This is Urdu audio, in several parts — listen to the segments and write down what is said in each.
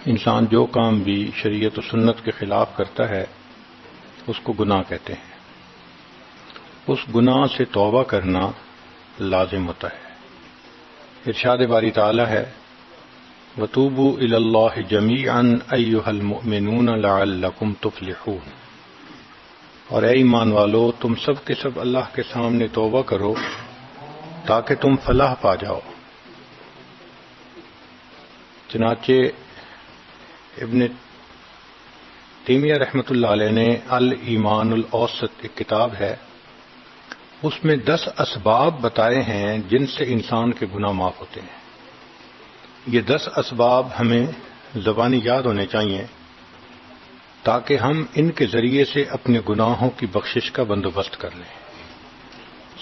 انسان جو کام بھی شریعت و سنت کے خلاف کرتا ہے اس کو گناہ کہتے ہیں. اس گناہ سے توبہ کرنا لازم ہوتا ہے. ارشاد باری تعالی ہے وَتُوبُوا إِلَى اللَّهِ جَمِيعًا أَيُّهَا الْمُؤْمِنُونَ لَعَلَّكُمْ تُفْلِحُونَ. اور اے ایمان والو تم سب کے سب اللہ کے سامنے توبہ کرو تاکہ تم فلاح پا جاؤ. چنانچہ ابن تیمیہ رحمۃ اللہ علیہ نے الایمان الاوسط ایک کتاب ہے، اس میں 10 اسباب بتائے ہیں جن سے انسان کے گناہ معاف ہوتے ہیں. یہ 10 اسباب ہمیں زبانی یاد ہونے چاہیے تاکہ ہم ان کے ذریعے سے اپنے گناہوں کی بخشش کا بندوبست کر لیں.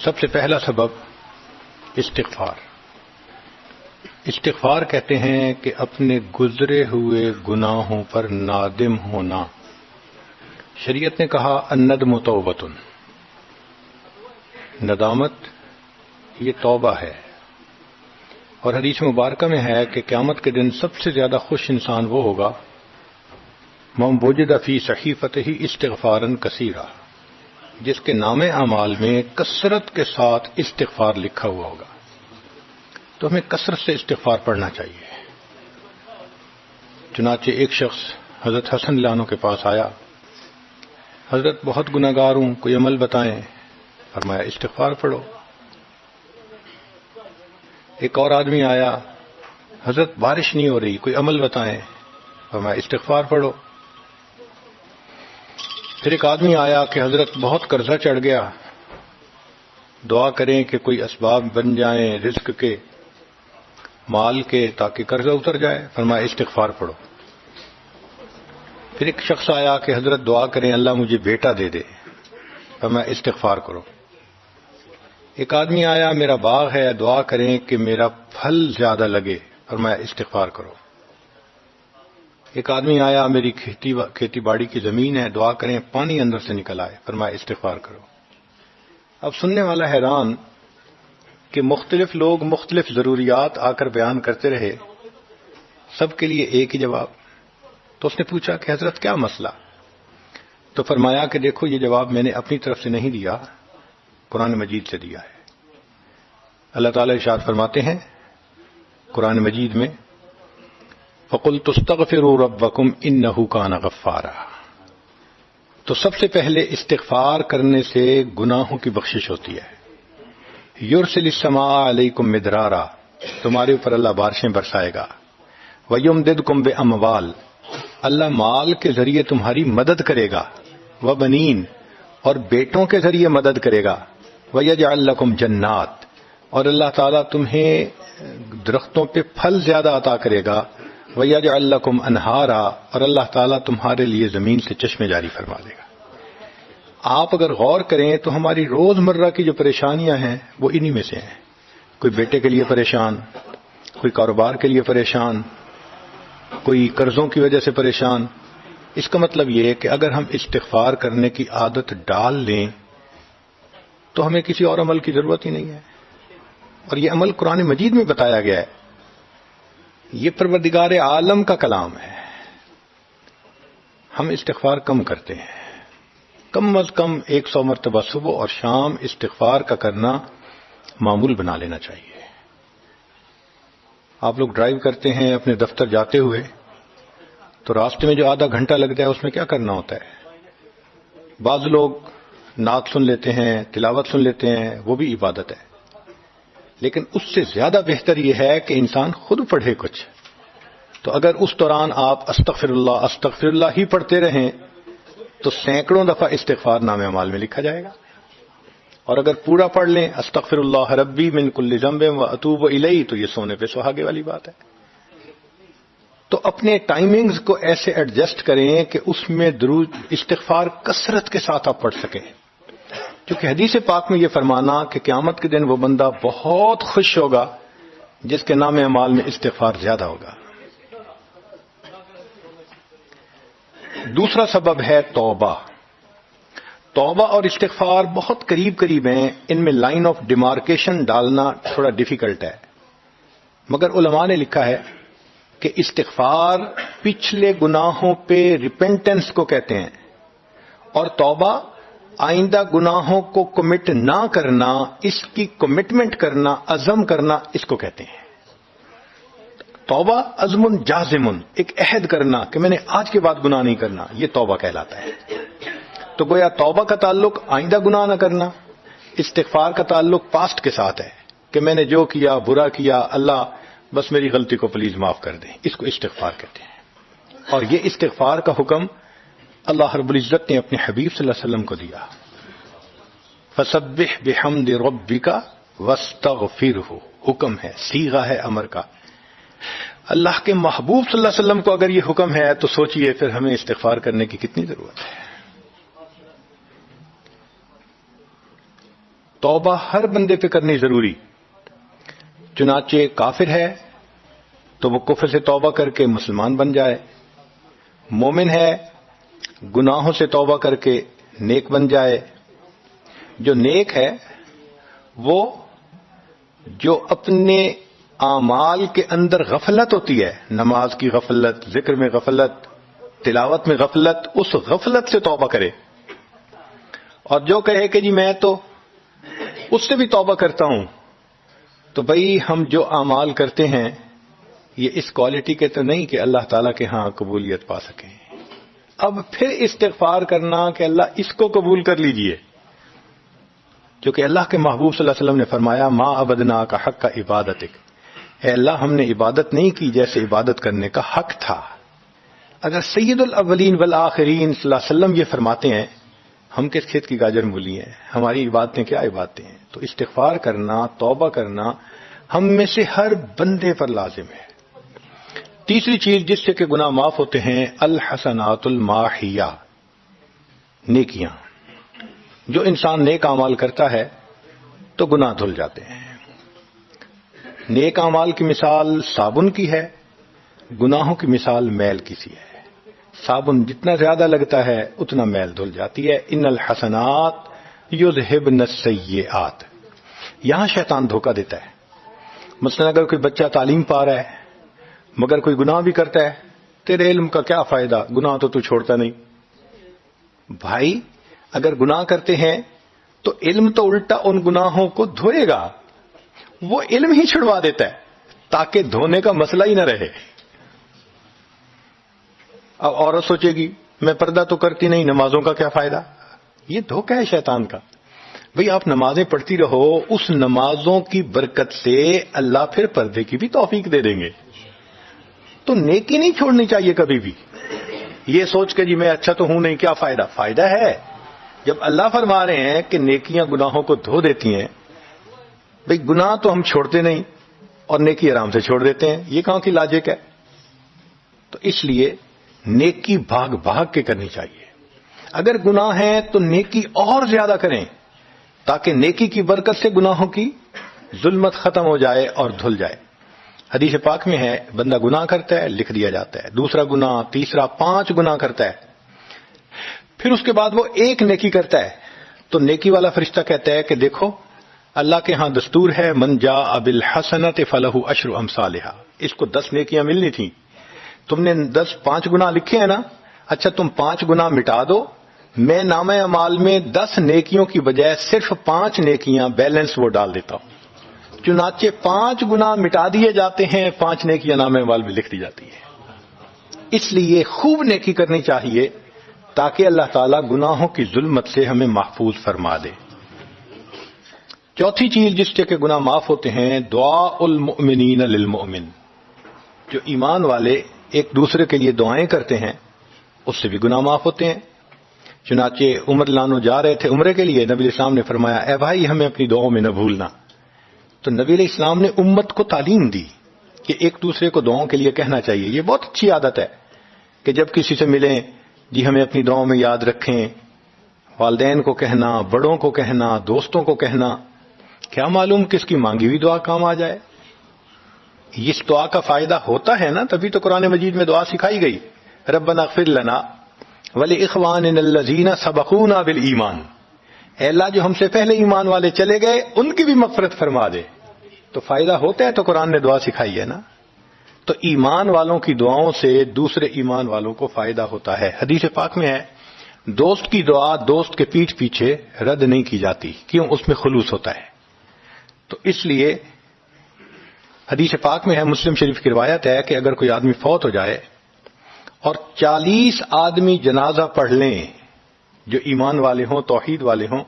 سب سے پہلا سبب استغفار. استغفار کہتے ہیں کہ اپنے گزرے ہوئے گناہوں پر نادم ہونا. شریعت نے کہا الندم توبۃ، ندامت یہ توبہ ہے. اور حدیث مبارکہ میں ہے کہ قیامت کے دن سب سے زیادہ خوش انسان وہ ہوگا من وجد فی صحیفتہ استغفارا کثیرا، جس کے نام اعمال میں کثرت کے ساتھ استغفار لکھا ہوا ہوگا. تو ہمیں کثرت سے استغفار پڑھنا چاہیے. چنانچہ ایک شخص حضرت حسن اللہ عنہ کے پاس آیا، حضرت بہت گناہگار ہوں، کوئی عمل بتائیں. فرمایا استغفار پڑھو. ایک اور آدمی آیا، حضرت بارش نہیں ہو رہی، کوئی عمل بتائیں. فرمایا استغفار پڑھو. پھر ایک آدمی آیا کہ حضرت بہت قرضہ چڑھ گیا، دعا کریں کہ کوئی اسباب بن جائیں رزق کے، مال کے، تاکہ قرضہ اتر جائے. فرمایا استغفار پڑھو. پھر ایک شخص آیا کہ حضرت دعا کریں اللہ مجھے بیٹا دے دے. فرمایا استغفار کرو. ایک آدمی آیا میرا باغ ہے، دعا کریں کہ میرا پھل زیادہ لگے. فرمایا استغفار کرو. ایک آدمی آیا میری کھیتی باڑی کی زمین ہے، دعا کریں پانی اندر سے نکل آئے. فرمایا استغفار کرو. اب سننے والا حیران کہ مختلف لوگ مختلف ضروریات آ کر بیان کرتے رہے، سب کے لیے ایک ہی جواب. تو اس نے پوچھا کہ حضرت کیا مسئلہ؟ تو فرمایا کہ دیکھو یہ جواب میں نے اپنی طرف سے نہیں دیا، قرآن مجید سے دیا ہے. اللہ تعالی ارشاد فرماتے ہیں قرآن مجید میں فَقُلْتُ اسْتَغْفِرُوا رَبَّكُمْ إِنَّهُ كَانَ غَفَّارًا. تو سب سے پہلے استغفار کرنے سے گناہوں کی بخشش ہوتی ہے. یرسل السماء علیکم مدرارا، تمہارے اوپر اللہ بارشیں برسائے گا. ویمددکم باموال، اللہ مال کے ذریعے تمہاری مدد کرے گا. وبنین، اور بیٹوں کے ذریعے مدد کرے گا. ویجعل لکم جنات، اور اللہ تعالیٰ تمہیں درختوں پہ پھل زیادہ عطا کرے گا. ویجعل لکم انہارا، اور اللہ تعالیٰ تمہارے لیے زمین سے چشمے جاری فرما دے گا. آپ اگر غور کریں تو ہماری روزمرہ کی جو پریشانیاں ہیں وہ انہی میں سے ہیں. کوئی بیٹے کے لیے پریشان، کوئی کاروبار کے لیے پریشان، کوئی قرضوں کی وجہ سے پریشان. اس کا مطلب یہ ہے کہ اگر ہم استغفار کرنے کی عادت ڈال لیں تو ہمیں کسی اور عمل کی ضرورت ہی نہیں ہے. اور یہ عمل قرآن مجید میں بتایا گیا ہے، یہ پروردگار عالم کا کلام ہے. ہم استغفار کم کرتے ہیں، کم از کم 100 مرتبہ صبح اور شام استغفار کا کرنا معمول بنا لینا چاہیے. آپ لوگ ڈرائیو کرتے ہیں اپنے دفتر جاتے ہوئے تو راستے میں جو آدھا گھنٹہ لگتا ہے اس میں کیا کرنا ہوتا ہے؟ بعض لوگ نعت سن لیتے ہیں، تلاوت سن لیتے ہیں، وہ بھی عبادت ہے. لیکن اس سے زیادہ بہتر یہ ہے کہ انسان خود پڑھے کچھ. تو اگر اس دوران آپ استغفر اللہ ہی پڑھتے رہیں تو سینکڑوں دفعہ استغفار نامہ اعمال میں لکھا جائے گا. اور اگر پورا پڑھ لیں استغفر اللہ ربی من کل ذنب واتوب الیہ، تو یہ سونے پہ سہاگے والی بات ہے. تو اپنے ٹائمنگز کو ایسے ایڈجسٹ کریں کہ اس میں درود استغفار کثرت کے ساتھ آپ پڑھ سکیں. کیونکہ حدیث پاک میں یہ فرمانا کہ قیامت کے دن وہ بندہ بہت خوش ہوگا جس کے نام اعمال میں استغفار زیادہ ہوگا. دوسرا سبب ہے توبہ. توبہ اور استغفار بہت قریب قریب ہیں، ان میں لائن آف ڈیمارکیشن ڈالنا تھوڑا ڈیفیکلٹ ہے. مگر علماء نے لکھا ہے کہ استغفار پچھلے گناہوں پہ ریپینٹنس کو کہتے ہیں، اور توبہ آئندہ گناہوں کو کمٹ نہ کرنا، اس کی کمٹمنٹ کرنا، عزم کرنا، اس کو کہتے ہیں۔ توبہ عزم جازم، ایک عہد کرنا کہ میں نے آج کے بعد گناہ نہیں کرنا، یہ توبہ کہلاتا ہے۔ تو گویا توبہ کا تعلق آئندہ گناہ نہ کرنا، استغفار کا تعلق پاسٹ کے ساتھ ہے کہ میں نے جو کیا برا کیا، اللہ بس میری غلطی کو پلیز معاف کر دیں، اس کو استغفار کہتے ہیں۔ اور یہ استغفار کا حکم اللہ رب العزت نے اپنے حبیب صلی اللہ علیہ وسلم کو دیا، فسبح بحمد ربک واستغفرہ، حکم ہے، صیغہ ہے امر کا۔ اللہ کے محبوب صلی اللہ علیہ وسلم کو اگر یہ حکم ہے تو سوچئے پھر ہمیں استغفار کرنے کی کتنی ضرورت ہے۔ توبہ ہر بندے پہ کرنی ضروری، چنانچہ کافر ہے تو وہ کفر سے توبہ کر کے مسلمان بن جائے، مومن ہے گناہوں سے توبہ کر کے نیک بن جائے۔ جو نیک ہے وہ جو اپنے اعمال کے اندر غفلت ہوتی ہے، نماز کی غفلت، ذکر میں غفلت، تلاوت میں غفلت، اس غفلت سے توبہ کرے، اور جو کہے کہ جی میں تو اس سے بھی توبہ کرتا ہوں، تو بھئی ہم جو اعمال کرتے ہیں یہ اس کوالٹی کے تو نہیں کہ اللہ تعالیٰ کے ہاں قبولیت پا سکیں۔ اب پھر استغفار کرنا کہ اللہ اس کو قبول کر لیجئے، کیونکہ اللہ کے محبوب صلی اللہ علیہ وسلم نے فرمایا ما عبدنا کا حق کا عبادتک، اے اللہ ہم نے عبادت نہیں کی جیسے عبادت کرنے کا حق تھا۔ اگر سید الاولین والآخرین صلی اللہ علیہ وسلم یہ فرماتے ہیں، ہم کس کھیت کی گاجر مولی ہیں، ہماری عبادتیں کیا عبادتیں ہیں؟ تو استغفار کرنا، توبہ کرنا ہم میں سے ہر بندے پر لازم ہے۔ تیسری چیز جس سے کہ گناہ معاف ہوتے ہیں، الحسنات الماحیہ، نیکیاں۔ جو انسان نیک اعمال کرتا ہے تو گناہ دھل جاتے ہیں۔ نیک اعمال کی مثال صابن کی ہے، گناہوں کی مثال میل کی سی ہے۔ صابن جتنا زیادہ لگتا ہے اتنا میل دھل جاتی ہے۔ ان الحسنات یذہبن السیئات، یہاں شیطان دھوکہ دیتا ہے۔ مثلا اگر کوئی بچہ تعلیم پا رہا ہے مگر کوئی گناہ بھی کرتا ہے، تیرے علم کا کیا فائدہ، گناہ تو چھوڑتا نہیں۔ بھائی اگر گناہ کرتے ہیں تو علم تو الٹا ان گناہوں کو دھوئے گا، وہ علم ہی چھڑوا دیتا ہے تاکہ دھونے کا مسئلہ ہی نہ رہے۔ اب عورت سوچے گی میں پردہ تو کرتی نہیں، نمازوں کا کیا فائدہ؟ یہ دھوکہ ہے شیطان کا۔ بھئی آپ نمازیں پڑھتی رہو، اس نمازوں کی برکت سے اللہ پھر پردے کی بھی توفیق دے دیں گے۔ تو نیکی نہیں چھوڑنی چاہیے کبھی بھی، یہ سوچ کے جی میں اچھا تو ہوں نہیں، کیا فائدہ؟ فائدہ ہے۔ جب اللہ فرما رہے ہیں کہ نیکیاں گناہوں کو دھو دیتی ہیں، بھئی گناہ تو ہم چھوڑتے نہیں اور نیکی آرام سے چھوڑ دیتے ہیں، یہ کہاں کی لاجک ہے؟ تو اس لیے نیکی بھاگ بھاگ کے کرنی چاہیے۔ اگر گناہ ہیں تو نیکی اور زیادہ کریں تاکہ نیکی کی برکت سے گناہوں کی ظلمت ختم ہو جائے اور دھل جائے۔ حدیث پاک میں ہے بندہ گناہ کرتا ہے لکھ دیا جاتا ہے، دوسرا گناہ، تیسرا، 5 گناہ کرتا ہے، پھر اس کے بعد وہ ایک نیکی کرتا ہے تو نیکی والا فرشتہ کہتا ہے کہ دیکھو اللہ کے ہاں دستور ہے من جاء بالحسنۃ فلہ عشر امثالھا، اس کو 10 نیکیاں ملنی تھیں، تم نے 5 گناہ لکھے ہیں نا، اچھا تم 5 گناہ مٹا دو، میں نامہ اعمال میں 10 نیکیوں کی بجائے صرف 5 نیکیاں بیلنس وہ ڈال دیتا ہوں۔ چنانچہ 5 گناہ مٹا دیے جاتے ہیں، 5 نیکیاں نامہ اعمال میں لکھ دی جاتی ہے۔ اس لیے خوب نیکی کرنی چاہیے تاکہ اللہ تعالیٰ گناہوں کی ظلمت سے ہمیں محفوظ فرما دے۔ چوتھی چیز جس سے کہ گناہ معاف ہوتے ہیں، دعاء المؤمنین للمؤمن، جو ایمان والے ایک دوسرے کے لیے دعائیں کرتے ہیں اس سے بھی گناہ معاف ہوتے ہیں۔ چنانچہ عمر لانو جا رہے تھے عمرے کے لیے، نبی علیہ السلام نے فرمایا اے بھائی ہمیں اپنی دعاؤں میں نہ بھولنا۔ تو نبی علیہ السلام نے امت کو تعلیم دی کہ ایک دوسرے کو دعاؤں کے لیے کہنا چاہیے۔ یہ بہت اچھی عادت ہے کہ جب کسی سے ملیں جی ہمیں اپنی دعاؤں میں یاد رکھیں، والدین کو کہنا، بڑوں کو کہنا، دوستوں کو کہنا، کیا معلوم کس کی مانگی ہوئی دعا کام آ جائے۔ اس دعا کا فائدہ ہوتا ہے نا، تبھی تو قرآن مجید میں دعا سکھائی گئی، ربنا اغفر لنا ولاخواننا الذین سبقونا بالایمان، اے اللہ جو ہم سے پہلے ایمان والے چلے گئے ان کی بھی مغفرت فرما دے۔ تو فائدہ ہوتا ہے تو قرآن نے دعا سکھائی ہے نا۔ تو ایمان والوں کی دعاؤں سے دوسرے ایمان والوں کو فائدہ ہوتا ہے. حدیث پاک میں ہے دوست کی دعا دوست کے پیٹھ پیچھے رد نہیں کی جاتی. کیوں؟ اس میں خلوص ہوتا ہے. تو اس لیے حدیث پاک میں ہے، مسلم شریف کی روایت ہے کہ اگر کوئی آدمی فوت ہو جائے اور 40 آدمی جنازہ پڑھ لیں جو ایمان والے ہوں، توحید والے ہوں،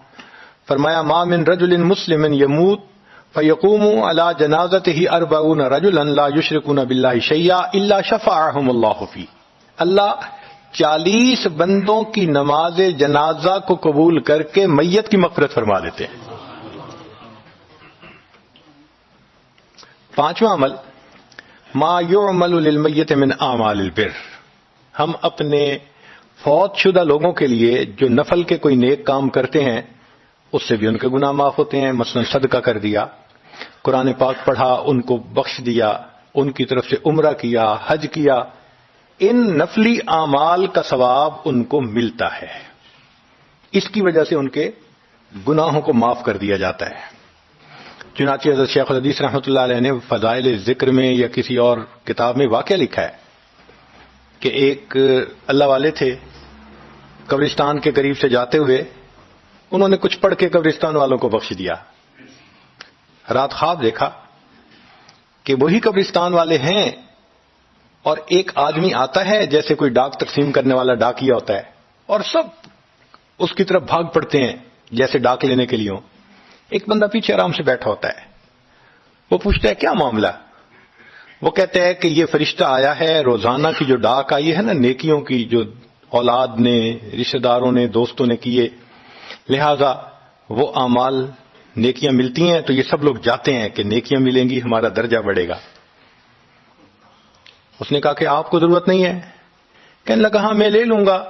فرمایا ما من رجل مسلم یموت فیقوم علی جنازتہ 40 رجلا لا یشرکون باللہ شیئا الا شفعهم اللہ فی. اللہ 40 بندوں کی نماز جنازہ کو قبول کر کے میت کی مغفرت فرما دیتے ہیں. پانچواں عمل ما یعمل للمیت من اعمال البر. ہم اپنے فوت شدہ لوگوں کے لیے جو نفل کے کوئی نیک کام کرتے ہیں اس سے بھی ان کے گناہ معاف ہوتے ہیں. مثلا صدقہ کر دیا، قرآن پاک پڑھا، ان کو بخش دیا، ان کی طرف سے عمرہ کیا، حج کیا، ان نفلی اعمال کا ثواب ان کو ملتا ہے. اس کی وجہ سے ان کے گناہوں کو معاف کر دیا جاتا ہے. چنانچہ حضرت شیخ الحدیث رحمۃ اللہ علیہ نے فضائل ذکر میں یا کسی اور کتاب میں واقعہ لکھا ہے کہ ایک اللہ والے تھے، قبرستان کے قریب سے جاتے ہوئے انہوں نے کچھ پڑھ کے قبرستان والوں کو بخش دیا. رات خواب دیکھا کہ وہی قبرستان والے ہیں اور ایک آدمی آتا ہے جیسے کوئی ڈاک تقسیم کرنے والا ڈاکیا ہوتا ہے، اور سب اس کی طرف بھاگ پڑتے ہیں جیسے ڈاک لینے کے لیے ہوں. ایک بندہ پیچھے آرام سے بیٹھا ہوتا ہے. وہ پوچھتا ہے کیا معاملہ؟ وہ کہتا ہے کہ یہ فرشتہ آیا ہے، روزانہ کی جو ڈاک آئی ہے نا نیکیوں کی، جو اولاد نے، رشتہ داروں نے، دوستوں نے کیے، لہذا وہ اعمال نیکیاں ملتی ہیں تو یہ سب لوگ جاتے ہیں کہ نیکیاں ملیں گی، ہمارا درجہ بڑھے گا. اس نے کہا کہ آپ کو ضرورت نہیں ہے. کہنے لگا ہاں میں لے لوں گا،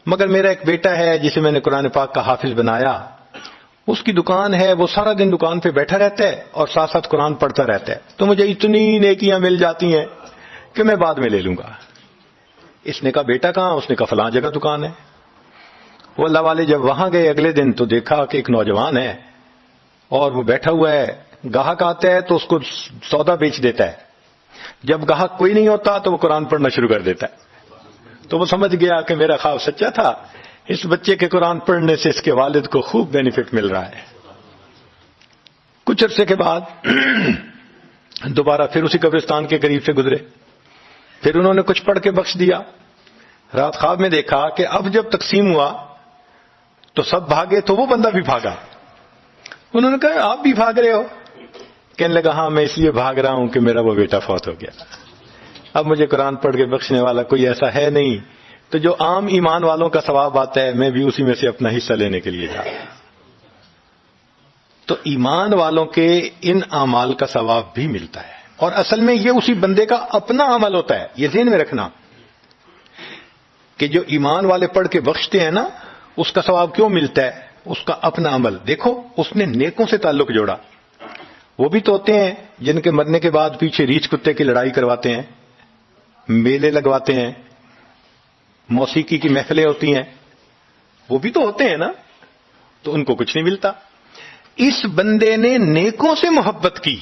مگر میرا ایک بیٹا ہے جسے میں نے قرآن پاک کا حافظ بنایا، اس کی دکان ہے، وہ سارا دن دکان پہ بیٹھا رہتا ہے اور ساتھ ساتھ قرآن پڑھتا رہتا ہے، تو مجھے اتنی نیکیاں مل جاتی ہیں کہ میں بعد میں لے لوں گا. اس نے کہا بیٹا کہاں؟ اس نے کہا فلاں جگہ دکان ہے. وہ اللہ والے جب وہاں گئے اگلے دن تو دیکھا کہ ایک نوجوان ہے اور وہ بیٹھا ہوا ہے. گاہک آتا ہے تو اس کو سودا بیچ دیتا ہے، جب گاہک کوئی نہیں ہوتا تو وہ قرآن پڑھنا شروع کر دیتا ہے. تو وہ سمجھ گیا کہ میرا خواب سچا تھا، اس بچے کے قرآن پڑھنے سے اس کے والد کو خوب بینیفٹ مل رہا ہے. کچھ عرصے کے بعد دوبارہ پھر اسی قبرستان کے قریب سے گزرے، پھر انہوں نے کچھ پڑھ کے بخش دیا. رات خواب میں دیکھا کہ اب جب تقسیم ہوا تو سب بھاگے تو وہ بندہ بھی بھاگا. انہوں نے کہا آپ بھی بھاگ رہے ہو؟ کہنے لگا ہاں میں اس لیے بھاگ رہا ہوں کہ میرا وہ بیٹا فوت ہو گیا، اب مجھے قرآن پڑھ کے بخشنے والا کوئی ایسا ہے نہیں، تو جو عام ایمان والوں کا ثواب آتا ہے میں بھی اسی میں سے اپنا حصہ لینے کے لیے جا رہا ہوں. تو ایمان والوں کے ان اعمال کا ثواب بھی ملتا ہے، اور اصل میں یہ اسی بندے کا اپنا عمل ہوتا ہے. یہ ذہن میں رکھنا کہ جو ایمان والے پڑھ کے بخشتے ہیں نا اس کا ثواب کیوں ملتا ہے؟ اس کا اپنا عمل. دیکھو اس نے نیکوں سے تعلق جوڑا. وہ بھی تو ہوتے ہیں جن کے مرنے کے بعد پیچھے ریچھ کتے کی لڑائی کرواتے ہیں، میلے لگواتے ہیں، موسیقی کی محفلیں ہوتی ہیں، وہ بھی تو ہوتے ہیں نا، تو ان کو کچھ نہیں ملتا. اس بندے نے نیکوں سے محبت کی،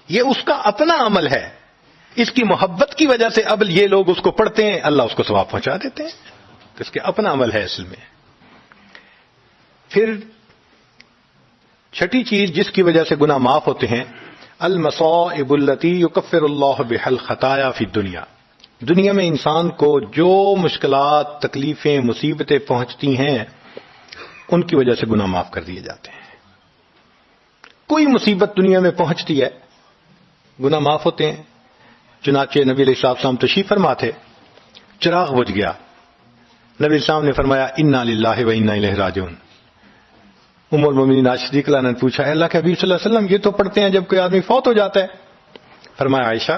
یہ اس کا اپنا عمل ہے. اس کی محبت کی وجہ سے اب یہ لوگ اس کو پڑھتے ہیں، اللہ اس کو ثواب پہنچا دیتے ہیں. تو اس کے اپنا عمل ہے اصل میں. پھر چھٹی چیز جس کی وجہ سے گناہ معاف ہوتے ہیں، المصائب التی یکفر اللہ بها الخطایا فی الدنیا. دنیا میں انسان کو جو مشکلات، تکلیفیں، مصیبتیں پہنچتی ہیں ان کی وجہ سے گناہ معاف کر دیے جاتے ہیں. کوئی مصیبت دنیا میں پہنچتی ہے گناہ معاف ہوتے ہیں. چنانچہ نبی علیہ السلام تشریف فرما تھے، چراغ بجھ گیا، نبی السلام نے فرمایا انا للہ و انا الیہ راجعون. ام المومنین عائشہ صدیقہ اللہ نے پوچھا اللہ کے حبیب صلی اللہ علیہ وسلم یہ تو پڑھتے ہیں جب کوئی آدمی فوت ہو جاتا ہے. فرمایا عائشہ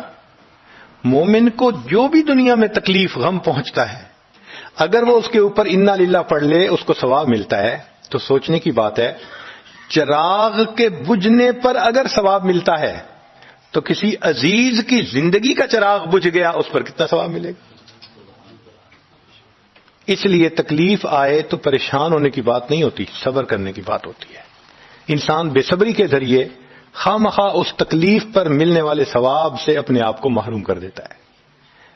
مومن کو جو بھی دنیا میں تکلیف غم پہنچتا ہے اگر وہ اس کے اوپر انا للہ پڑھ لے اس کو ثواب ملتا ہے. تو سوچنے کی بات ہے چراغ کے بجھنے پر اگر ثواب ملتا ہے تو کسی عزیز کی زندگی کا چراغ بجھ گیا اس پر کتنا ثواب ملے گا. اس لیے تکلیف آئے تو پریشان ہونے کی بات نہیں ہوتی، صبر کرنے کی بات ہوتی ہے. انسان بے صبری کے ذریعے خواہ مخواہ اس تکلیف پر ملنے والے ثواب سے اپنے آپ کو محروم کر دیتا ہے.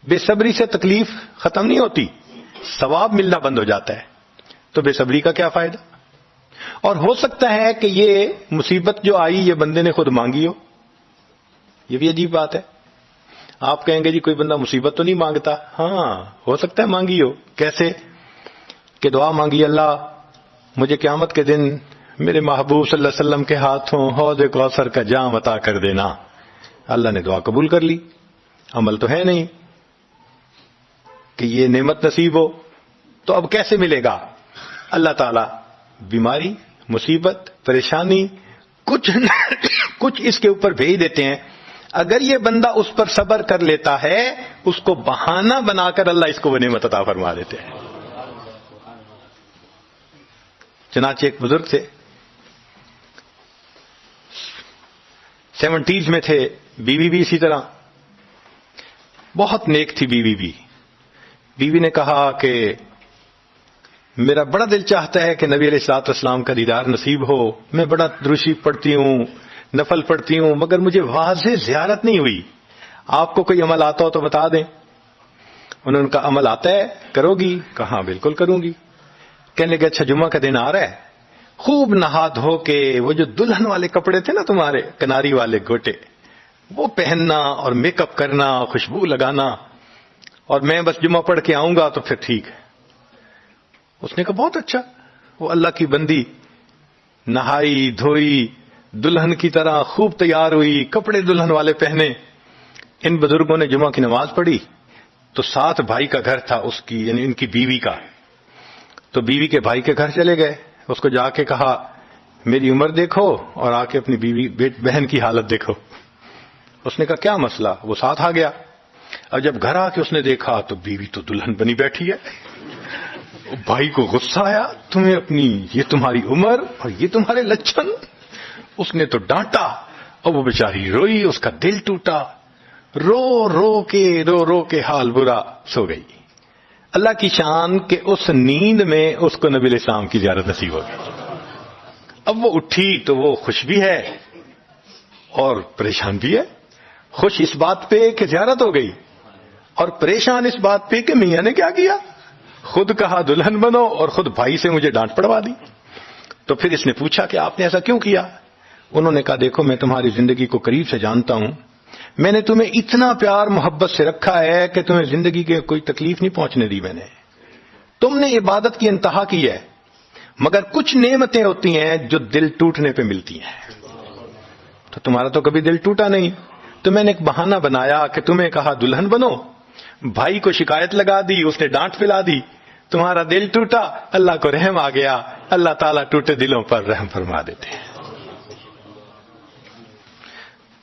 بے صبری سے تکلیف ختم نہیں ہوتی، ثواب ملنا بند ہو جاتا ہے. تو بے صبری کا کیا فائدہ؟ اور ہو سکتا ہے کہ یہ مصیبت جو آئی یہ بندے نے خود مانگی ہو. یہ بھی عجیب بات ہے. آپ کہیں گے جی کوئی بندہ مصیبت تو نہیں مانگتا. ہاں ہو سکتا ہے مانگی ہو. کیسے؟ کہ دعا مانگی، اللہ مجھے قیامت کے دن میرے محبوب صلی اللہ علیہ وسلم کے ہاتھوں حوض کوثر کا جام عطا کر دینا. اللہ نے دعا قبول کر لی. عمل تو ہے نہیں کہ یہ نعمت نصیب ہو. تو اب کیسے ملے گا؟ اللہ تعالیٰ بیماری، مصیبت، پریشانی کچھ اس کے اوپر بھیج دیتے ہیں. اگر یہ بندہ اس پر صبر کر لیتا ہے، اس کو بہانہ بنا کر اللہ اس کو وہ نعمت عطا فرما دیتے ہیں. چنانچہ ایک بزرگ تھے، 70s میں تھے، بیوی بھی اسی طرح بہت نیک تھی. بیوی نے کہا کہ میرا بڑا دل چاہتا ہے کہ نبی علیہ الصلوۃ والسلام کا دیدار نصیب ہو. میں بڑا درود پڑھتی ہوں، نفل پڑھتی ہوں، مگر مجھے واضح زیارت نہیں ہوئی. آپ کو کوئی عمل آتا ہو تو بتا دیں. انہوں نے کہا عمل آتا ہے، کرو گی؟ کہا بالکل کروں گی. کہنے لگے اچھا جمعہ کا دن آ رہا ہے، خوب نہا دھو کے وہ جو دلہن والے کپڑے تھے نا تمہارے، کناری والے گوٹے، وہ پہننا اور میک اپ کرنا، خوشبو لگانا، اور میں بس جمعہ پڑھ کے آؤں گا تو پھر ٹھیک ہے. اس نے کہا بہت اچھا. وہ اللہ کی بندی نہائی دھوئی، دلہن کی طرح خوب تیار ہوئی، کپڑے دلہن والے پہنے. ان بزرگوں نے جمعہ کی نماز پڑھی تو ساتھ بھائی کا گھر تھا اس کی، یعنی ان کی بیوی کا. تو بیوی کے بھائی کے گھر چلے گئے. اس کو جا کے کہا میری عمر دیکھو اور آ کے اپنی بیوی بہن کی حالت دیکھو. اس نے کہا کیا مسئلہ؟ وہ ساتھ آ گیا. اور جب گھر آ کے اس نے دیکھا تو بیوی تو دلہن بنی بیٹھی ہے. بھائی کو غصہ آیا، تمہیں اپنی یہ تمہاری عمر اور یہ تمہارے لچھن. اس نے تو ڈانٹا اور وہ بیچاری روئی، اس کا دل ٹوٹا، رو رو کے حال برا، سو گئی. اللہ کی شان کہ اس نیند میں اس کو نبی علیہ السلام کی زیارت نصیب ہو گئی. اب وہ اٹھی تو وہ خوش بھی ہے اور پریشان بھی ہے. خوش اس بات پہ کہ زیارت ہو گئی، اور پریشان اس بات پہ کہ میاں نے کیا کیا، خود کہا دلہن بنو اور خود بھائی سے مجھے ڈانٹ پڑوا دی. تو پھر اس نے پوچھا کہ آپ نے ایسا کیوں کیا؟ انہوں نے کہا دیکھو میں تمہاری زندگی کو قریب سے جانتا ہوں، میں نے تمہیں اتنا پیار محبت سے رکھا ہے کہ تمہیں زندگی کے کوئی تکلیف نہیں پہنچنے دی. میں نے، تم نے عبادت کی انتہا کی ہے، مگر کچھ نعمتیں ہوتی ہیں جو دل ٹوٹنے پہ ملتی ہیں. تو تمہارا تو کبھی دل ٹوٹا نہیں. تو میں نے ایک بہانہ بنایا کہ تمہیں کہا دلہن بنو، بھائی کو شکایت لگا دی، اس نے ڈانٹ پلا دی، تمہارا دل ٹوٹا، اللہ کو رحم آ گیا. اللہ تعالیٰ ٹوٹے دلوں پر رحم فرما دیتے ہیں.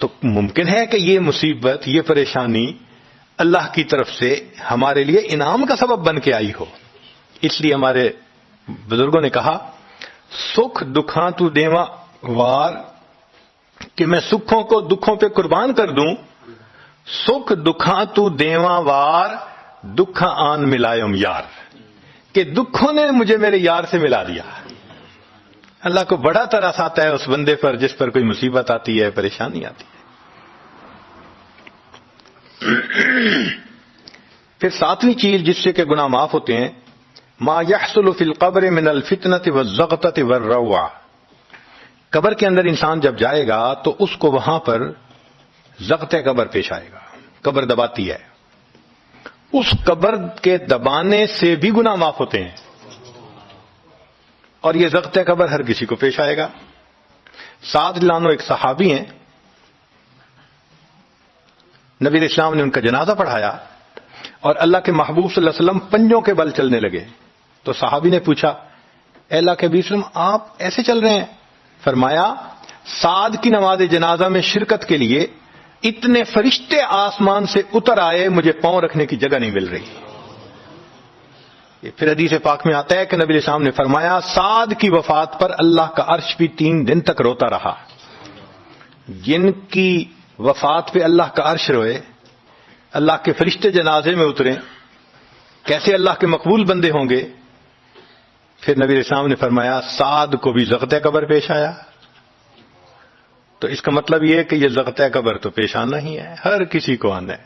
تو ممکن ہے کہ یہ مصیبت، یہ پریشانی اللہ کی طرف سے ہمارے لیے انعام کا سبب بن کے آئی ہو. اس لیے ہمارے بزرگوں نے کہا سکھ دکھاں تو دیواں وار، کہ میں سکھوں کو دکھوں پہ قربان کر دوں. سکھ دکھاں تو دیواں وار، دکھاں آن ملائم یار، کہ دکھوں نے مجھے میرے یار سے ملا دیا. اللہ کو بڑا ترس آتا ہے اس بندے پر جس پر کوئی مصیبت آتی ہے، پریشانی آتی ہے. پھر 7ویں چیز جس سے کہ گناہ معاف ہوتے ہیں، ما يحصل فی القبر من الفتنة والزغطة والروع. قبر کے اندر انسان جب جائے گا تو اس کو وہاں پر زغط قبر پیش آئے گا. قبر دباتی ہے، اس قبر کے دبانے سے بھی گناہ معاف ہوتے ہیں، اور یہ زغط قبر ہر کسی کو پیش آئے گا. سعد لانو ایک صحابی ہیں، نبی علیہ السلام نے ان کا جنازہ پڑھایا اور اللہ کے محبوب صلی اللہ علیہ وسلم پنجوں کے بل چلنے لگے. تو صحابی نے پوچھا اے اللہ کے نبی صلی اللہ علیہ وسلم آپ ایسے چل رہے ہیں؟ فرمایا سعد کی نماز جنازہ میں شرکت کے لیے اتنے فرشتے آسمان سے اتر آئے، مجھے پاؤں رکھنے کی جگہ نہیں مل رہی. پھر حدیث پاک میں آتا ہے کہ نبی علیہ السلام نے فرمایا سعد کی وفات پر اللہ کا عرش بھی 3 دن تک روتا رہا. جن کی وفات پہ اللہ کا عرش روئے، اللہ کے فرشتے جنازے میں اتریں، کیسے اللہ کے مقبول بندے ہوں گے. پھر نبی علیہ السلام نے فرمایا سعد کو بھی زغط قبر پیش آیا. تو اس کا مطلب یہ ہے کہ یہ ضغطۂ قبر تو پیش آنا ہی ہے، ہر کسی کو آنا ہے،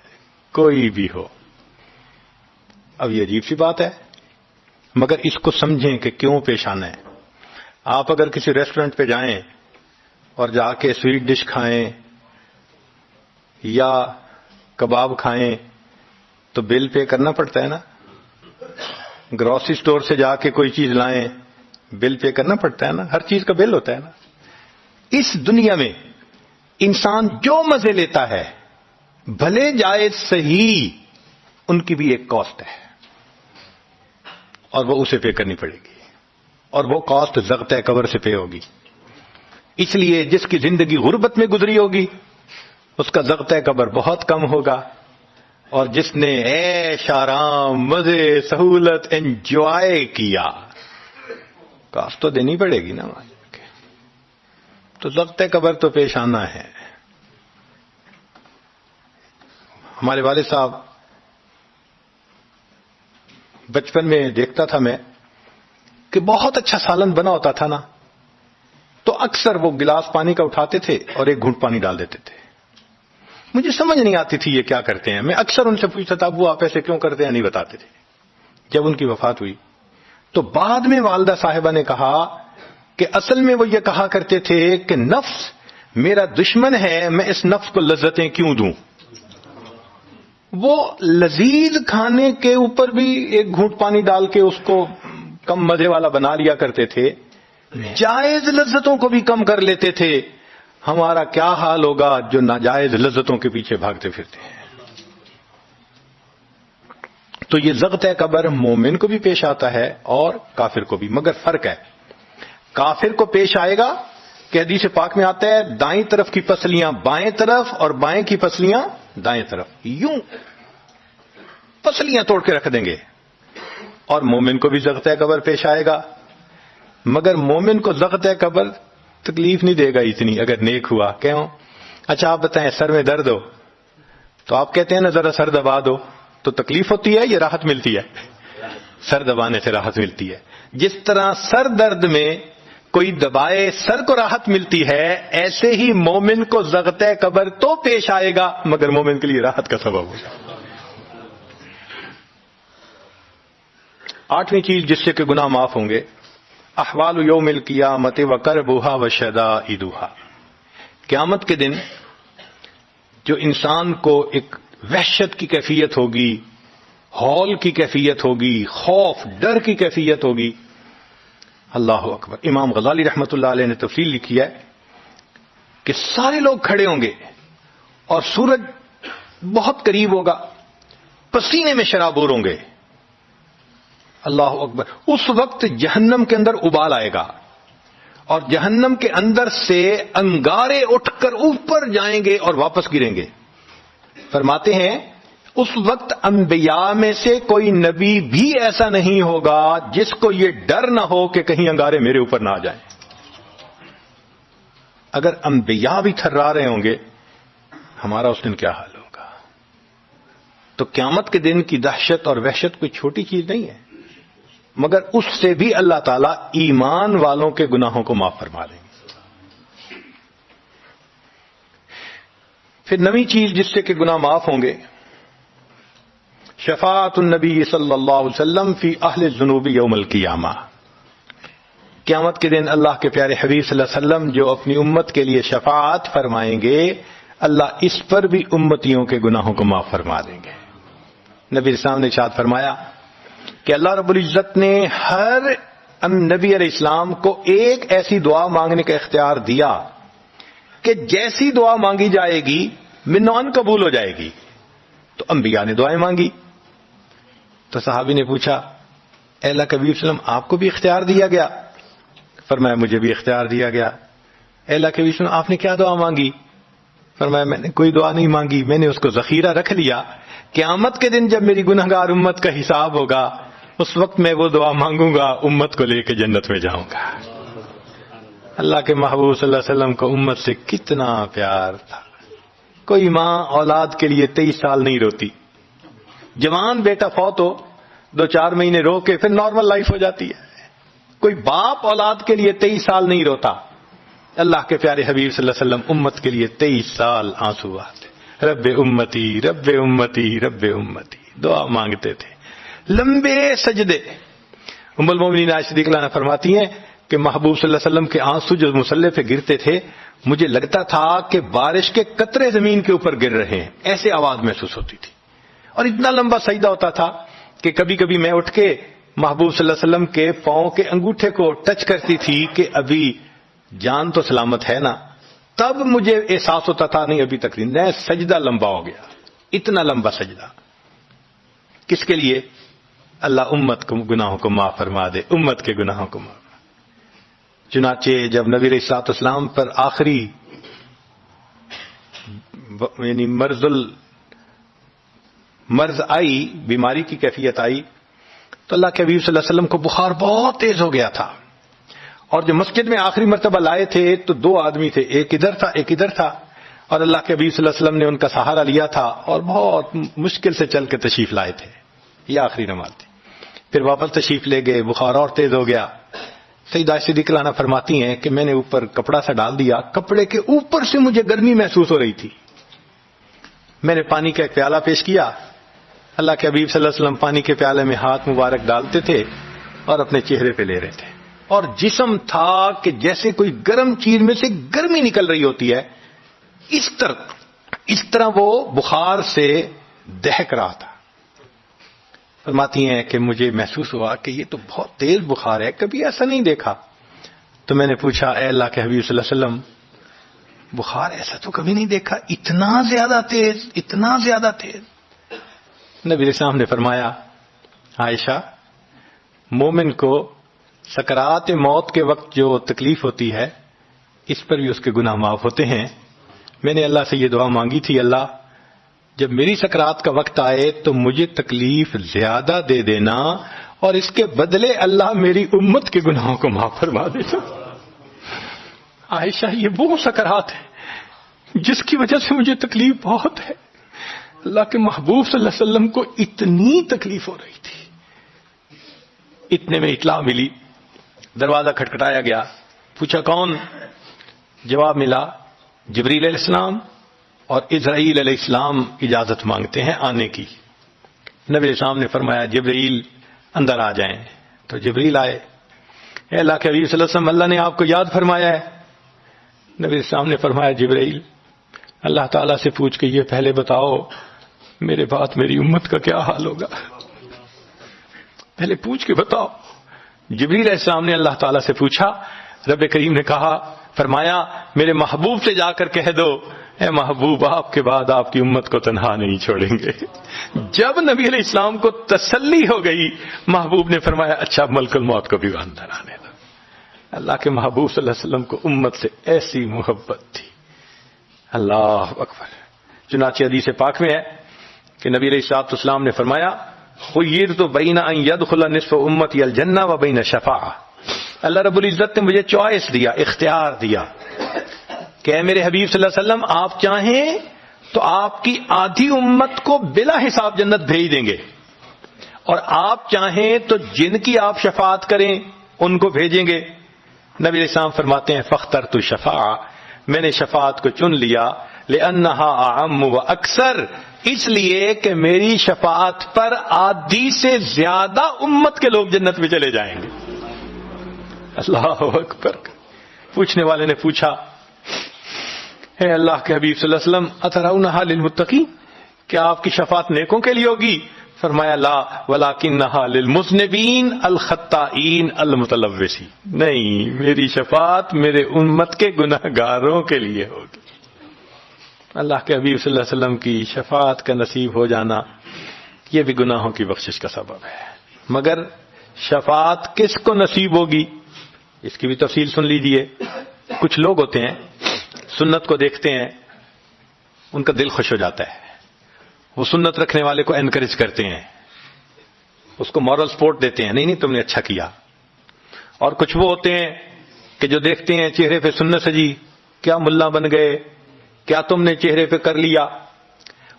کوئی بھی ہو۔ اب یہ عجیب سی بات ہے، مگر اس کو سمجھیں کہ کیوں پیش آنا ہے۔ آپ اگر کسی ریسٹورنٹ پہ جائیں اور جا کے سویٹ ڈش کھائیں یا کباب کھائیں تو بل پے کرنا پڑتا ہے نا، گروسری سٹور سے جا کے کوئی چیز لائیں بل پے کرنا پڑتا ہے نا، ہر چیز کا بل ہوتا ہے نا۔ اس دنیا میں انسان جو مزے لیتا ہے بھلے جائز صحیح، ان کی بھی ایک کاسٹ ہے اور وہ اسے پے کرنی پڑے گی، اور وہ کاسٹ ضغطۂ قبر سے پے ہوگی۔ اس لیے جس کی زندگی غربت میں گزری ہوگی اس کا ضغطۂ قبر بہت کم ہوگا، اور جس نے عیش آرام مزے سہولت انجوائے کیا کاسٹ تو دینی پڑے گی نا۔ تو ضغطۂ قبر تو پیش آنا ہے۔ ہمارے والد صاحب بچپن میں دیکھتا تھا میں کہ بہت اچھا سالن بنا ہوتا تھا نا، تو اکثر وہ گلاس پانی کا اٹھاتے تھے اور ایک گھونٹ پانی ڈال دیتے تھے۔ مجھے سمجھ نہیں آتی تھی یہ کیا کرتے ہیں، میں اکثر ان سے پوچھتا تھا ابو آپ ایسے کیوں کرتے ہیں، نہیں بتاتے تھے۔ جب ان کی وفات ہوئی تو بعد میں والدہ صاحبہ نے کہا کہ اصل میں وہ یہ کہا کرتے تھے کہ نفس میرا دشمن ہے، میں اس نفس کو لذتیں کیوں دوں۔ وہ لذیذ کھانے کے اوپر بھی ایک گھونٹ پانی ڈال کے اس کو کم مزے والا بنا لیا کرتے تھے، جائز لذتوں کو بھی کم کر لیتے تھے۔ ہمارا کیا حال ہوگا جو ناجائز لذتوں کے پیچھے بھاگتے پھرتے ہیں۔ تو یہ ضغطۂ قبر مومن کو بھی پیش آتا ہے اور کافر کو بھی، مگر فرق ہے، کافر کو پیش آئے گا کہ حدیث پاک میں آتا ہے دائیں طرف کی پسلیاں بائیں طرف اور بائیں کی پسلیاں دائیں طرف، یوں پسلیاں توڑ کے رکھ دیں گے۔ اور مومن کو بھی ضغطۂ قبر پیش آئے گا، مگر مومن کو ضغطۂ قبر تکلیف نہیں دے گا اتنی اگر نیک ہوا۔ کیوں؟ اچھا آپ بتائیں سر میں درد ہو تو آپ کہتے ہیں نا ذرا سر دبا دو، تو تکلیف ہوتی ہے یا راحت ملتی ہے؟ سر دبانے سے راحت ملتی ہے۔ جس طرح سر درد میں کوئی دبائے سر کو راحت ملتی ہے، ایسے ہی مومن کو ضغطۂ قبر تو پیش آئے گا مگر مومن کے لیے راحت کا سبب ہوگا۔ آٹھویں چیز جس سے کہ گناہ معاف ہوں گے، احوال یوم القیامت وقربھا وشدائدھا، قیامت کے دن جو انسان کو ایک وحشت کی کیفیت ہوگی، ہول کی کیفیت ہوگی، خوف ڈر کی کیفیت ہوگی۔ اللہ اکبر۔ امام غزالی رحمۃ اللہ علیہ نے تفصیل لکھی ہے کہ سارے لوگ کھڑے ہوں گے اور سورج بہت قریب ہوگا، پسینے میں شرابور ہوں گے۔ اللہ اکبر۔ اس وقت جہنم کے اندر ابال آئے گا اور جہنم کے اندر سے انگارے اٹھ کر اوپر جائیں گے اور واپس گریں گے۔ فرماتے ہیں اس وقت انبیاء میں سے کوئی نبی بھی ایسا نہیں ہوگا جس کو یہ ڈر نہ ہو کہ کہیں انگارے میرے اوپر نہ آ جائیں۔ اگر انبیاء بھی تھرا رہے ہوں گے، ہمارا اس دن کیا حال ہوگا؟ تو قیامت کے دن کی دہشت اور وحشت کوئی چھوٹی چیز نہیں ہے، مگر اس سے بھی اللہ تعالیٰ ایمان والوں کے گناہوں کو معاف فرما دیں گے۔ پھر نویں چیز جس سے کہ گناہ معاف ہوں گے، شفاعت النبی صلی اللہ علیہ وسلم فی اہل الذنوب یوم القیامہ، قیامت کے دن اللہ کے پیارے حبیب صلی اللہ علیہ وسلم جو اپنی امت کے لیے شفاعت فرمائیں گے، اللہ اس پر بھی امتیوں کے گناہوں کو معاف فرما دیں گے۔ نبی اسلام نے ارشاد فرمایا کہ اللہ رب العزت نے ہر نبی علیہ السلام کو ایک ایسی دعا مانگنے کا اختیار دیا کہ جیسی دعا مانگی جائے گی منان قبول ہو جائے گی۔ تو انبیاء نے دعائیں مانگی، تو صحابی نے پوچھا اے اللہ کے نبی صلی اللہ علیہ وسلم آپ کو بھی اختیار دیا گیا؟ فرمایا مجھے بھی اختیار دیا گیا۔ اے اللہ کے نبی صلی اللہ علیہ وسلم آپ نے کیا دعا مانگی؟ فرمایا میں نے کوئی دعا نہیں مانگی، میں نے اس کو ذخیرہ رکھ لیا، قیامت کے دن جب میری گنہگار امت کا حساب ہوگا اس وقت میں وہ دعا مانگوں گا، امت کو لے کے جنت میں جاؤں گا۔ اللہ کے محبوب صلی اللہ علیہ وسلم کو امت سے کتنا پیار تھا۔ کوئی ماں اولاد کے لیے 23 سال نہیں روتی، جوان بیٹا فوت ہو 2-4 مہینے رو کے پھر نارمل لائف ہو جاتی ہے۔ کوئی باپ اولاد کے لیے 23 سال نہیں روتا، اللہ کے پیارے حبیب صلی اللہ علیہ وسلم امت کے لیے 23 سال آنسو بہاتے، رب امتی رب امتی رب امتی دعا مانگتے تھے، لمبے سجدے۔ ام المومنین عائشہ صدیقہ عنہا فرماتی ہیں کہ محبوب صلی اللہ علیہ وسلم کے آنسو جو مصلی پہ گرتے تھے، مجھے لگتا تھا کہ بارش کے قطرے زمین کے اوپر گر رہے ہیں، ایسے آواز محسوس ہوتی تھی۔ اور اتنا لمبا سجدہ ہوتا تھا کہ کبھی کبھی میں اٹھ کے محبوب صلی اللہ علیہ وسلم کے پاؤں کے انگوٹھے کو ٹچ کرتی تھی کہ ابھی جان تو سلامت ہے نا، تب مجھے احساس ہوتا تھا نہیں ابھی تک نہیں، سجدہ لمبا ہو گیا۔ اتنا لمبا سجدہ کس کے لیے؟ اللہ امت کو گناہوں کو معاف فرما دے، امت کے گناہوں کو معاف۔ چنانچہ جب نبی علیہ الصلوۃ والسلام پر آخری یعنی مرض آئی، بیماری کی کیفیت آئی، تو اللہ کے حبیب صلی اللہ علیہ وسلم کو بخار بہت تیز ہو گیا تھا، اور جو مسجد میں آخری مرتبہ لائے تھے تو 2 آدمی تھے، ایک ادھر تھا ایک ادھر تھا، اور اللہ کے حبیب صلی اللہ علیہ وسلم نے ان کا سہارا لیا تھا اور بہت مشکل سے چل کے تشریف لائے تھے۔ یہ آخری نماز تھی، پھر واپس تشریف لے گئے، بخار اور تیز ہو گیا۔ سیدہ عائشہ صدیقہ عنہا فرماتی ہیں کہ میں نے اوپر کپڑا سا ڈال دیا، کپڑے کے اوپر سے مجھے گرمی محسوس ہو رہی تھی، میں نے پانی کا ایک پیالہ پیش کیا، اللہ کے حبیب صلی اللہ علیہ وسلم پانی کے پیالے میں ہاتھ مبارک ڈالتے تھے اور اپنے چہرے پہ لے رہے تھے، اور جسم تھا کہ جیسے کوئی گرم چیز میں سے گرمی نکل رہی ہوتی ہے، اس طرح وہ بخار سے دہک رہا تھا۔ فرماتی ہیں کہ مجھے محسوس ہوا کہ یہ تو بہت تیز بخار ہے، کبھی ایسا نہیں دیکھا۔ تو میں نے پوچھا اے اللہ کے حبیب صلی اللہ علیہ وسلم، بخار ایسا تو کبھی نہیں دیکھا، اتنا زیادہ تیز، اتنا زیادہ تیز؟ نبی علیہ السلام نے فرمایا عائشہ، مومن کو سکرات موت کے وقت جو تکلیف ہوتی ہے اس پر بھی اس کے گناہ معاف ہوتے ہیں۔ میں نے اللہ سے یہ دعا مانگی تھی، اللہ جب میری سکرات کا وقت آئے تو مجھے تکلیف زیادہ دے دینا، اور اس کے بدلے اللہ میری امت کے گناہوں کو معاف فرما دینا۔ عائشہ، یہ وہ سکرات ہے جس کی وجہ سے مجھے تکلیف بہت ہے، اللہ کے محبوب صلی اللہ علیہ وسلم کو اتنی تکلیف ہو رہی تھی۔ اتنے میں اطلاع ملی، دروازہ کھٹکھٹایا گیا، پوچھا کون؟ جواب ملا جبریل علیہ السلام اور اسرائیل علیہ السلام اجازت مانگتے ہیں آنے کی۔ نبی علیہ السلام نے فرمایا جبریل اندر آ جائیں، تو جبریل آئے۔ اے اللہ کے حبیب صلی اللہ علیہ وسلم، اللہ نے آپ کو یاد فرمایا ہے۔ نبی علیہ السلام نے فرمایا جبریل، اللہ تعالیٰ سے پوچھ کے یہ پہلے بتاؤ میرے بعد میری امت کا کیا حال ہوگا، پہلے پوچھ کے بتاؤ۔ جبریل علیہ السلام نے اللہ تعالیٰ سے پوچھا، رب کریم نے کہا، فرمایا میرے محبوب سے جا کر کہہ دو اے محبوب آپ کے بعد آپ کی امت کو تنہا نہیں چھوڑیں گے۔ جب نبی علیہ السلام کو تسلی ہو گئی، محبوب نے فرمایا اچھا ملک الموت کو بھی اندر آنے دو۔ اللہ کے محبوب صلی اللہ علیہ وسلم کو امت سے ایسی محبت تھی، اللہ اکبر۔ چنانچہ حدیث پاک میں ہے کہ نبی علیہ السلام نے فرمایا خیرت بین ان یدخل نصف امتی الجنہ و بین شفاعہ، اللہ رب العزت نے مجھے چوائس دیا، اختیار دیا کہ اے میرے حبیب صلی اللہ علیہ وسلم آپ چاہیں تو آپ کی آدھی امت کو بلا حساب جنت بھیج دیں گے، اور آپ چاہیں تو جن کی آپ شفاعت کریں ان کو بھیجیں گے۔ نبی علیہ السلام فرماتے ہیں فاخترت الشفاعہ، میں نے شفاعت کو چن لیا، لأنہا اعم و اکثر، اس لیے کہ میری شفاعت پر آدھی سے زیادہ امت کے لوگ جنت میں چلے جائیں گے۔ اللہ اکبر۔ پوچھنے والے نے پوچھا اے اللہ کے حبیب صلی اللہ علیہ وسلم اترونہا للمتقین، کیا آپ کی شفاعت نیکوں کے لیے ہوگی؟ فرمایا لا ولکنہا للمذنبین الخطائین المتلوثین، نہیں میری شفاعت میرے امت کے گناہ گاروں کے لیے ہوگی۔ اللہ کے حبیب صلی اللہ علیہ وسلم کی شفاعت کا نصیب ہو جانا یہ بھی گناہوں کی بخشش کا سبب ہے، مگر شفاعت کس کو نصیب ہوگی اس کی بھی تفصیل سن لیجئے۔ کچھ لوگ ہوتے ہیں سنت کو دیکھتے ہیں ان کا دل خوش ہو جاتا ہے، وہ سنت رکھنے والے کو انکریج کرتے ہیں، اس کو مورل سپورٹ دیتے ہیں، نہیں تم نے اچھا کیا۔ اور کچھ وہ ہوتے ہیں کہ جو دیکھتے ہیں چہرے پہ سنت سجی، کیا ملا بن گئے، کیا تم نے چہرے پہ کر لیا۔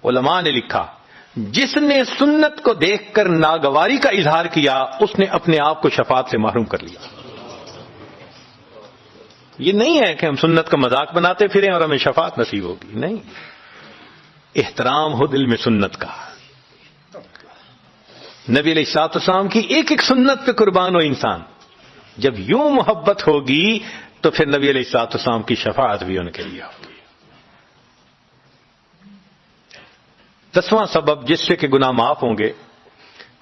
علماء نے لکھا جس نے سنت کو دیکھ کر ناگواری کا اظہار کیا اس نے اپنے آپ کو شفاعت سے محروم کر لیا۔ یہ نہیں ہے کہ ہم سنت کا مذاق بناتے پھریں اور ہمیں شفاعت نصیب ہوگی، نہیں، احترام ہو دل میں سنت کا، نبی علیہ الصلوۃ والسلام کی ایک ایک سنت پہ قربان ہو انسان، جب یوں محبت ہوگی تو پھر نبی علیہ الصلوۃ والسلام کی شفاعت بھی ان کے لیے ہوگی۔ 10واں سبب جس سے کہ گناہ معاف ہوں گے،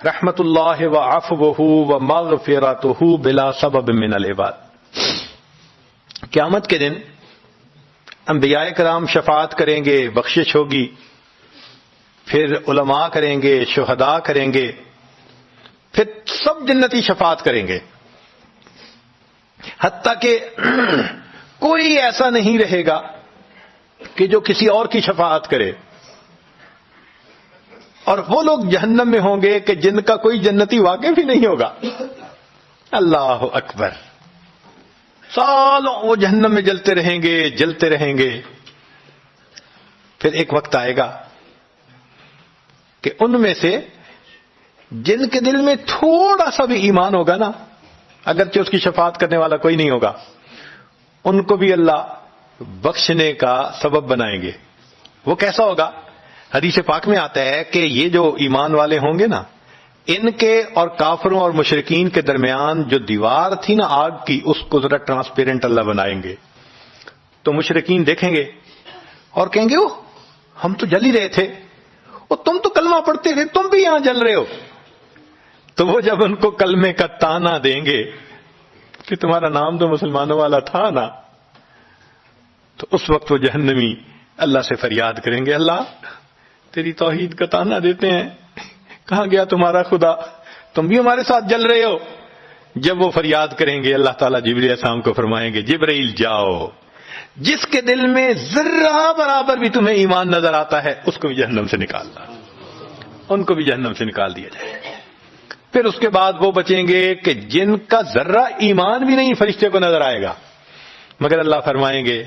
رحمت اللہ و عفوہ و مغفرتہ بلا سبب من العباد۔ قیامت کے دن انبیاء کرام شفاعت کریں گے، بخشش ہوگی، پھر علماء کریں گے، شہداء کریں گے، پھر سب جنتی شفاعت کریں گے، حتیٰ کہ کوئی ایسا نہیں رہے گا کہ جو کسی اور کی شفاعت کرے، اور وہ لوگ جہنم میں ہوں گے کہ جن کا کوئی جنتی واقع بھی نہیں ہوگا۔ اللہ اکبر، سالوں وہ جہنم میں جلتے رہیں گے، جلتے رہیں گے، پھر ایک وقت آئے گا کہ ان میں سے جن کے دل میں تھوڑا سا بھی ایمان ہوگا نا، اگرچہ اس کی شفاعت کرنے والا کوئی نہیں ہوگا، ان کو بھی اللہ بخشنے کا سبب بنائیں گے۔ وہ کیسا ہوگا؟ حدیث پاک میں آتا ہے کہ یہ جو ایمان والے ہوں گے نا، ان کے اور کافروں اور مشرکین کے درمیان جو دیوار تھی نا آگ کی، اس کو ذرا ٹرانسپیرنٹ اللہ بنائیں گے، تو مشرکین دیکھیں گے اور کہیں گے اوہ ہم تو جل ہی رہے تھے، اور تم تو کلمہ پڑھتے تھے، تم بھی یہاں جل رہے ہو۔ تو وہ جب ان کو کلمے کا تانا دیں گے کہ تمہارا نام تو مسلمانوں والا تھا نا، تو اس وقت وہ جہنمی اللہ سے فریاد کریں گے، اللہ تیری توحید کا تانا دیتے ہیں، کہاں گیا تمہارا خدا، تم بھی ہمارے ساتھ جل رہے ہو۔ جب وہ فریاد کریں گے، اللہ تعالیٰ جبرائیل علیہ السلام کو فرمائیں گے، جبرائیل جاؤ، جس کے دل میں ذرہ برابر بھی تمہیں ایمان نظر آتا ہے اس کو بھی جہنم سے نکالنا، ان کو بھی جہنم سے نکال دیا جائے۔ پھر اس کے بعد وہ بچیں گے کہ جن کا ذرہ ایمان بھی نہیں فرشتے کو نظر آئے گا، مگر اللہ فرمائیں گے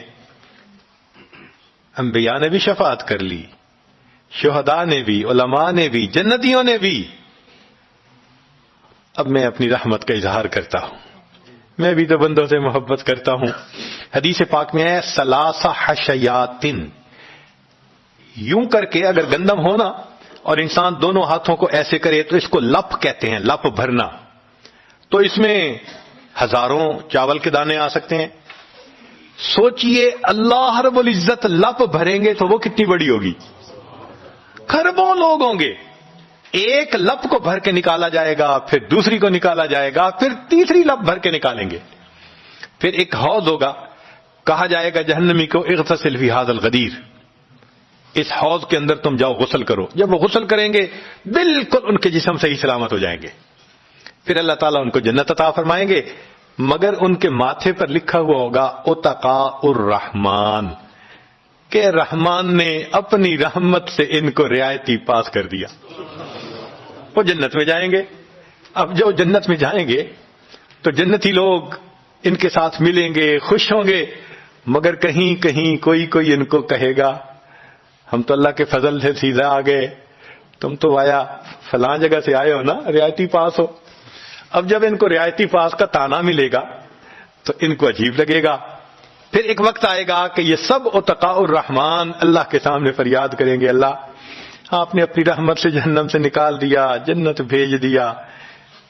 انبیاء نے بھی شفاعت کر لی، شہداء نے بھی، علماء نے بھی، جنتیوں نے بھی، اب میں اپنی رحمت کا اظہار کرتا ہوں، میں بھی تو بندوں سے محبت کرتا ہوں۔ حدیث پاک میں ہے ثلاث حشیات، یوں کر کے اگر گندم ہونا اور انسان دونوں ہاتھوں کو ایسے کرے تو اس کو لپ کہتے ہیں، لپ بھرنا، تو اس میں ہزاروں چاول کے دانے آ سکتے ہیں۔ سوچئے اللہ رب العزت لپ بھریں گے تو وہ کتنی بڑی ہوگی، کھربوں لوگ ہوں گے، ایک لپ کو بھر کے نکالا جائے گا، پھر دوسری کو نکالا جائے گا، پھر تیسری لپ بھر کے نکالیں گے، پھر ایک حوض ہوگا، کہا جائے گا جہنمی کو اغتسل فی ھذا الغدیر، اس حوض کے اندر تم جاؤ غسل کرو۔ جب وہ غسل کریں گے بالکل ان کے جسم صحیح سلامت ہو جائیں گے، پھر اللہ تعالیٰ ان کو جنت عطا فرمائیں گے، مگر ان کے ماتھے پر لکھا ہوا ہوگا اتقاء الرحمن، کہ رحمان نے اپنی رحمت سے ان کو رعایتی پاس کر دیا، وہ جنت میں جائیں گے۔ اب جو جنت میں جائیں گے تو جنتی لوگ ان کے ساتھ ملیں گے، خوش ہوں گے، مگر کہیں کہیں کوئی ان کو کہے گا ہم تو اللہ کے فضل سے سیدھا آ گئے، تم تو آیا فلاں جگہ سے آئے ہو نا، رعایتی پاس ہو۔ اب جب ان کو رعایتی پاس کا تانا ملے گا تو ان کو عجیب لگے گا، پھر ایک وقت آئے گا کہ یہ سب اتقاء الرحمن اللہ کے سامنے فریاد کریں گے، اللہ آپ نے اپنی رحمت سے جہنم سے نکال دیا، جنت بھیج دیا،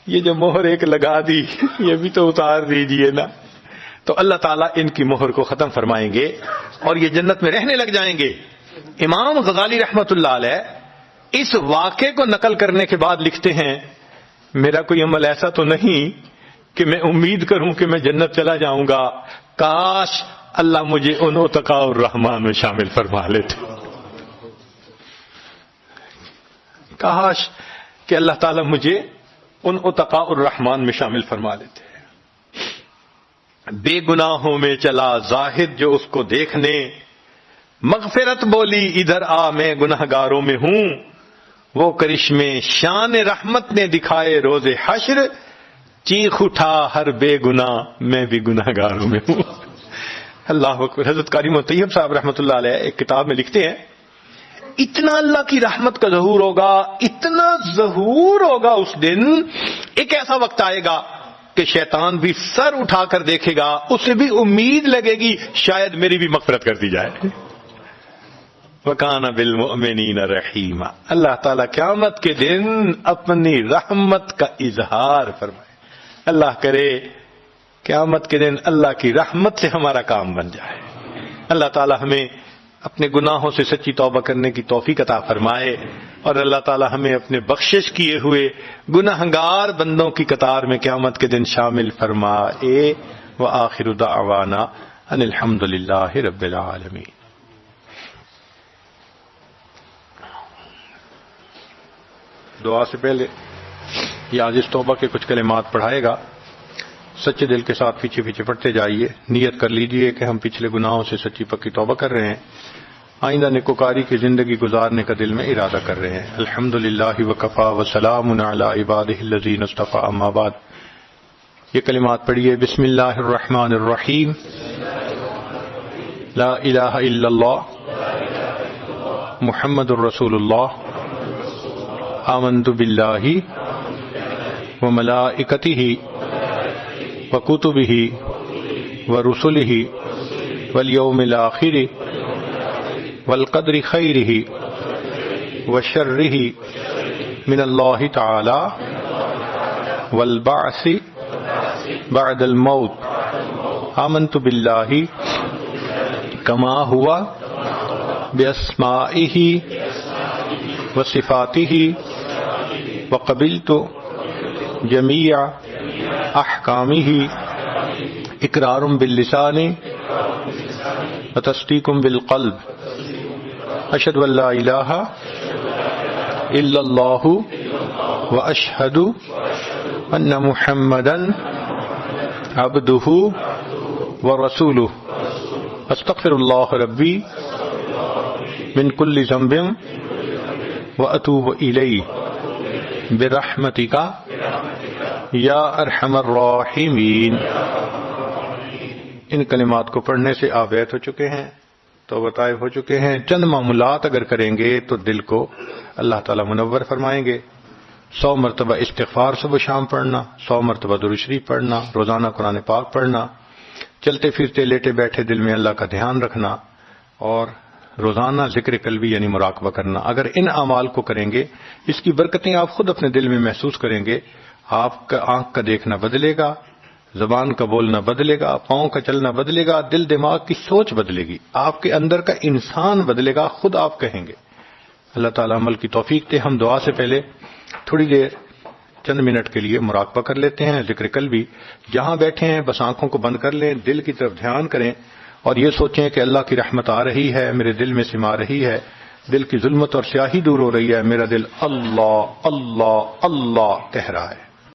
یہ جو مہر ایک لگا دی یہ بھی تو اتار دیجئے نا۔ تو اللہ تعالیٰ ان کی مہر کو ختم فرمائیں گے اور یہ جنت میں رہنے لگ جائیں گے۔ امام غزالی رحمت اللہ علیہ اس واقعے کو نقل کرنے کے بعد لکھتے ہیں، میرا کوئی عمل ایسا تو نہیں کہ میں امید کروں کہ میں جنت چلا جاؤں گا، کاش اللہ مجھے ان اتقاء الرحمن میں شامل فرما لیتے، کاش کہ اللہ تعالیٰ مجھے ان اتقاء الرحمن میں شامل فرما لیتے۔ بے گناہوں میں چلا زاہد جو اس کو دیکھنے، مغفرت بولی ادھر آ میں گناہگاروں میں ہوں، وہ کرشمے شان رحمت نے دکھائے روز حشر، چیخ اٹھا ہر بے گناہ میں بھی گناہگاروں میں ہوں۔ اللہ اکبر۔ حضرت قاری طیب صاحب رحمۃ اللہ علیہ ایک کتاب میں لکھتے ہیں، اتنا اللہ کی رحمت کا ظہور ہوگا، اتنا ظہور ہوگا اس دن، ایک ایسا وقت آئے گا کہ شیطان بھی سر اٹھا کر دیکھے گا، اسے بھی امید لگے گی شاید میری بھی مغفرت کر دی جائے. وَكَانَ بِالْمُؤْمِنِينَ رَحِيمًا. اللہ تعالیٰ قیامت کے دن اپنی رحمت کا اظہار فرمائے. اللہ کرے قیامت کے دن اللہ کی رحمت سے ہمارا کام بن جائے. اللہ تعالیٰ ہمیں اپنے گناہوں سے سچی توبہ کرنے کی توفیق عطا فرمائے، اور اللہ تعالیٰ ہمیں اپنے بخشش کیے ہوئے گناہگار بندوں کی قطار میں قیامت کے دن شامل فرمائے. وآخر دعوانا ان الحمد للہ رب العالمین. دعا سے پہلے یہ عاجز توبہ کے کچھ کلمات پڑھائے گا، سچے دل کے ساتھ پیچھے پیچھے پڑھتے جائیے. نیت کر لیجئے کہ ہم پچھلے گناہوں سے سچی پکی توبہ کر رہے ہیں، آئندہ نیکوکاری کی زندگی گزارنے کا دل میں ارادہ کر رہے ہیں. الحمدللہ وکفا وسلام علی عبادہ الذین اصطفی. اما بعد، یہ کلمات پڑھیے. بسم اللہ الرحمن الرحیم. لا الہ الا اللہ محمد الرسول اللہ. آمنت باللہ وملائکتہ وکتبہ ورسلہ والیوم الآخر والقدر خیرہ وشرہ من اللہ تعالی والبعث بعد الموت. آمنت باللہ کما ہوا باسمائہ وصفاتہ وقبلت جمیع احکامہ اقرار باللسان وتصدیق بالقلب. اشہد ان لا الہ الا اللہ واشہد ان محمدا عبدہ ورسولہ. استغفر اللہ ربی من کل ذنب واتوب الیہ برحمتک یا ارحم الراحمین. ان کلمات کو پڑھنے سے آپ بیت ہو چکے ہیں، توبہ طائب ہو چکے ہیں. چند معمولات اگر کریں گے تو دل کو اللہ تعالیٰ منور فرمائیں گے. 100 مرتبہ استغفار صبح شام پڑھنا، 100 مرتبہ درود شریف پڑھنا، روزانہ قرآن پاک پڑھنا، چلتے پھرتے لیٹے بیٹھے دل میں اللہ کا دھیان رکھنا، اور روزانہ ذکر قلبی یعنی مراقبہ کرنا. اگر ان اعمال کو کریں گے، اس کی برکتیں آپ خود اپنے دل میں محسوس کریں گے. آپ کا آنکھ کا دیکھنا بدلے گا، زبان کا بولنا بدلے گا، پاؤں کا چلنا بدلے گا، دل دماغ کی سوچ بدلے گی، آپ کے اندر کا انسان بدلے گا، خود آپ کہیں گے. اللہ تعالیٰ عمل کی توفیق دے. ہم دعا سے پہلے تھوڑی دیر چند منٹ کے لیے مراقبہ کر لیتے ہیں، ذکر قلبی. جہاں بیٹھے ہیں بس آنکھوں کو بند کر لیں، دل کی طرف دھیان کریں اور یہ سوچیں کہ اللہ کی رحمت آ رہی ہے، میرے دل میں سما رہی ہے، دل کی ظلمت اور سیاہی دور ہو رہی ہے، میرا دل اللہ اللہ اللہ کہہ رہا ہے.